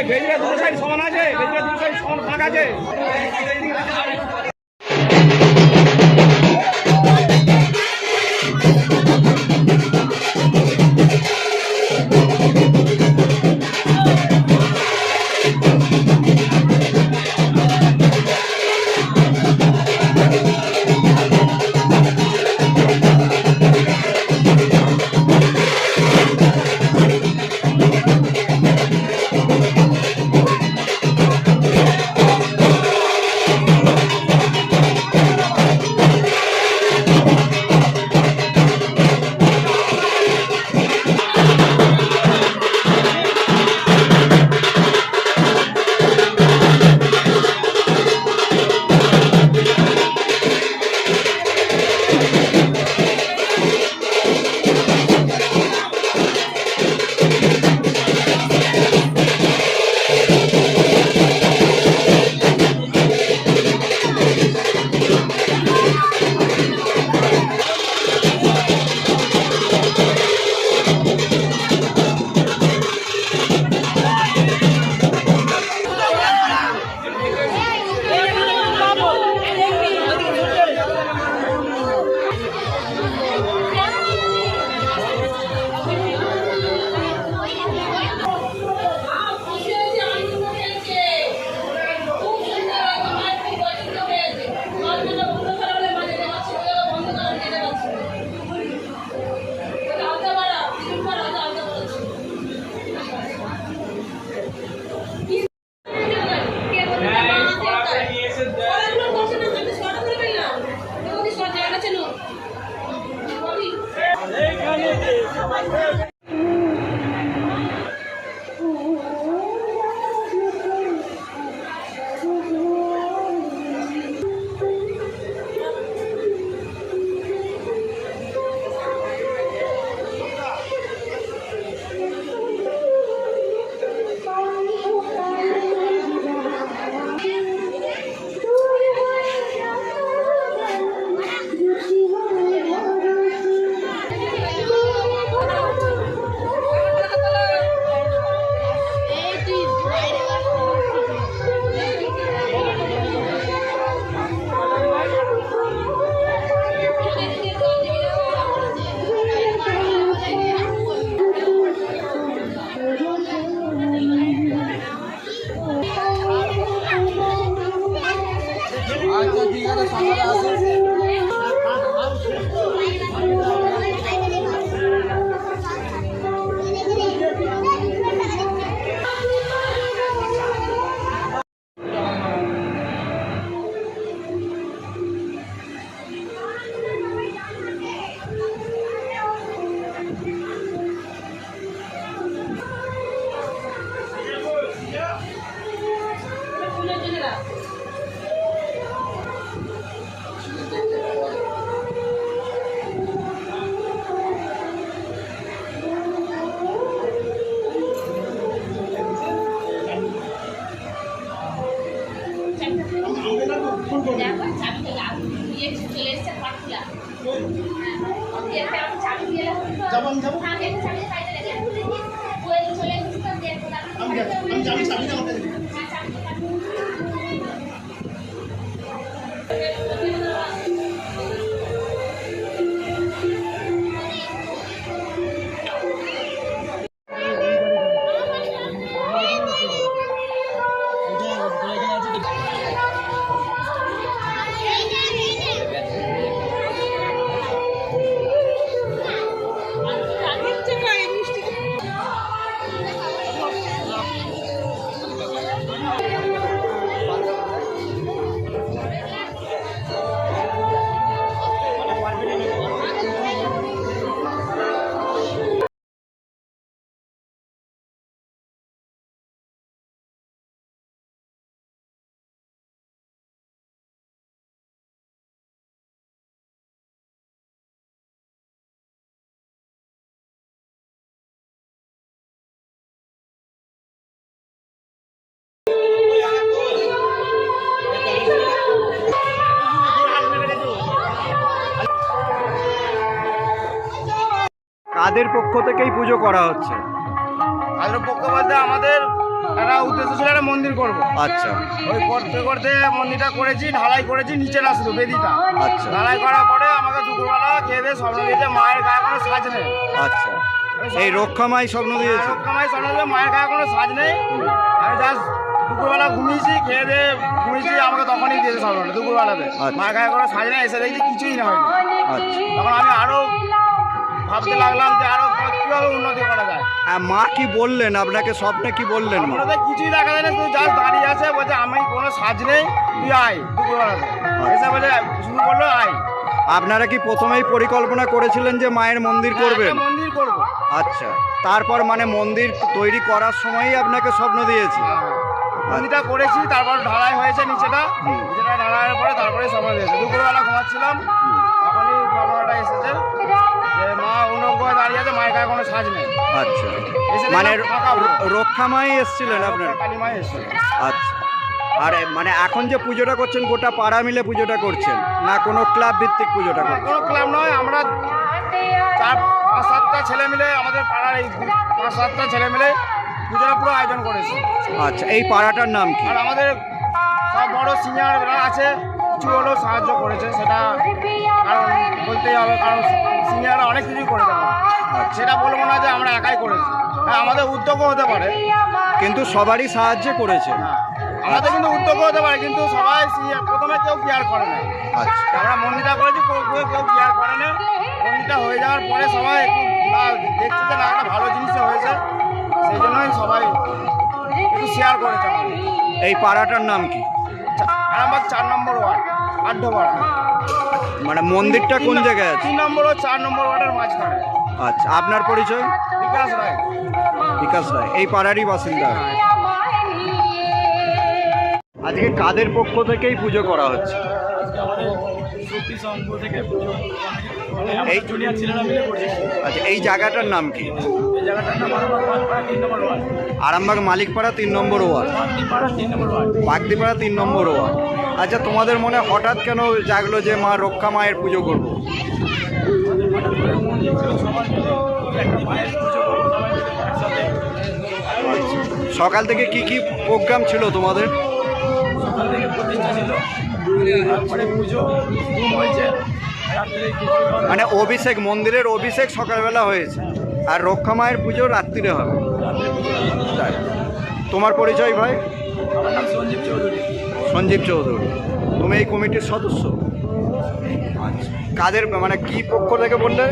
ভেজরা দুটো সাইড সমান আছে, ভেজরা দুটো সাইড সমান ফাঁক আছে। কাদের পক্ষ থেকেই পুজো করা হচ্ছে? কাদের পক্ষ বলতে আমাদের একটা উদ্দেশ্য ছিল একটা মন্দির করবো। আচ্ছা ওই করতে করতে মন্দিরটা করেছি, ঢালাই করেছি, নিচে আসলো বেদিটা। আচ্ছা ঢালাই করার পরে আমাকে দুপুরবেলা খেয়ে দিয়ে স্বপ্ন দিয়েছে মায়ের গায়ে কোনো সাজ নেই। আচ্ছা, এই রক্ষামাই স্বপ্ন দিয়েছে? মায়ের স্বপ্ন দিয়েছে মায়ের গায়ে কোনো সাজ নেই। আমি জাস্ট দুপুরবেলা ঘুমিয়েছি, খেয়ে দিয়ে ঘুমিয়েছি, আমাকে তখনই দিয়েছে স্বপ্নটা দুপুরবেলাতে। মায়ের গায়ে কোনো সাজ নেই, এসে দেখছি কিছুই না হয়নি। আচ্ছা, তখন আমি আরো ভাবতে লাগলাম যে আরো কিভাবে উন্নতি করা যায়। হ্যাঁ, মা কি বললেন আপনাকে? স্বপ্নে কি বললেন মা? স্বপ্নতে কিছুই দেখা যায় না, শুধু জাস্ট দাঁড়িয়ে আছে, বলছে আমি কোনো সাজ নেই, তুই আয় দুপুরবেলাতে। এসে বলে শুরু করলো আয়। আপনারা কি প্রথমেই পরিকল্পনা করেছিলেন যে মায়ের মন্দির করবেন? একটা মন্দির করবো। আচ্ছা, তারপর মানে মন্দির তৈরি করার সময়ই আপনাকে স্বপ্ন দিয়েছে? মন্দিরটা করেছি, তারপর ঢালাই হয়েছে নিচেটা। নিচেটা ঢালাইয়ের পরে তারপরে সময় দিয়েছে। দুপুরবেলা ঘুমাচ্ছিলাম, তখনই ভাবনাটা এসেছে যে মা অনজ্ঞ দাঁড়িয়ে আছে, মায়ের গায়ে কোনো সাজ নেই। আচ্ছা, এসে মানে দেখলাম ফাঁকা পুরো। রক্ষামাই এসেছিলেন আপনার? কালী মা এসেছে। আচ্ছা, আর মানে এখন যে পুজোটা করছেন গোটা পাড়া মিলে পুজোটা করছেন না কোনো ক্লাব ভিত্তিক পুজোটা করছেন? কোনো ক্লাব নয়, আমরা 4-5-7টা ছেলে মিলে, আমাদের পাড়ার এই 5-7টা ছেলে মিলে পুজোটা পুরো আয়োজন করেছি। আচ্ছা, এই পাড়াটার নাম কি? আর আমাদের সব বড় সিনিয়ররা আছে, কিছু হলেও সাহায্য করেছে, সেটা কারণ বলতেই হবে, কারণ সিনিয়ররা অনেক কিছুই করেছে। সেটা বলবো না যে আমরা একাই করেছি, হ্যাঁ আমাদের উদ্যোগও হতে পারে, কিন্তু সবারই সাহায্য করেছে। হ্যাঁ আমাদের কিন্তু উদ্যোগও হতে পারে, কিন্তু সবাই প্রথমে কেউ কেয়ার করে না। আচ্ছা, আমরা মন্দিরটা করেছি, কেউ কেয়ার করে না। মন্দিরটা হয়ে যাওয়ার পরে সবাই একটু না দেখছে যে না একটা ভালো জিনিসটা হয়েছে, সেই জন্যই সবাই একটু শেয়ার করেছে আমাদের। এই পাড়াটার নাম কি? আরামবাগ 4 নম্বর ওয়ার্ড, আড্ডপাড়া। মানে মন্দিরটা কোন জায়গায় আছে? 3 নম্বর ও 4 নম্বর ওয়ার্ডের মাঝখানে। আচ্ছা, আপনার পরিচয়? বিকাশ রায়। বিকাশ রায়, এই পাড়ারই বাসিন্দা। আজকে কাদের পক্ষ থেকেই পুজো করা হচ্ছে? এই জুনিয়র ছেলেরা মিলে করছে। আচ্ছা, এই জায়গাটার নাম কি? এই জায়গাটার নাম আরামবাগ 3 নম্বর ওয়ার্ড। আরামবাগ মালিকপাড়া 3 নম্বর ওয়ার্ড, বাগদিপাড়া 3 নম্বর ওয়ার্ড। বাগদিপাড়া 3 নম্বর ওয়ার্ড। আচ্ছা, তোমাদের মনে হঠাৎ কেন জাগলো যে মা রক্ষা মায়ের পুজো করবো? সকাল থেকে কি কি প্রোগ্রাম ছিল তোমাদের? সকাল থেকে প্রতিষ্ঠা ছিল, তারপরে পুজো হয়েছে, মানে অভিষেক, মন্দিরের অভিষেক সকালবেলা হয়েছে, আর রক্ষা মায়ের পুজো রাত্রিরে হবে। তাই। তোমার পরিচয় ভাই? আমার নাম সঞ্জীব চৌধুরী। সঞ্জীব চৌধুরী, তুমি এই কমিটির সদস্য? আচ্ছা, কাদের মানে কি পক্ষ থেকে বললে?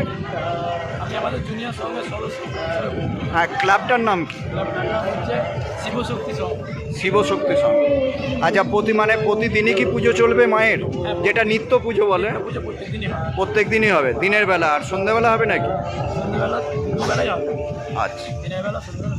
আমি আমাদের জুনিয়র সংঘের সদস্য। হ্যাঁ, ক্লাবটার নাম কি? ক্লাবটার নাম হচ্ছে শিবশক্তি সংঘ। শিবশক্তি সংঘ। আচ্ছা, প্রতিদিনই কি পুজো চলবে মায়ের, যেটা নিত্য পুজো বলে? পুজো প্রত্যেকদিনই হয়। প্রত্যেক দিনই হবে? দিনের বেলা আর সন্ধ্যাবেলা হবে নাকি? সন্ধ্যাবেলা দুবেলাই হবে। আচ্ছা, দিনের বেলা সন্ধ্যাবেলা।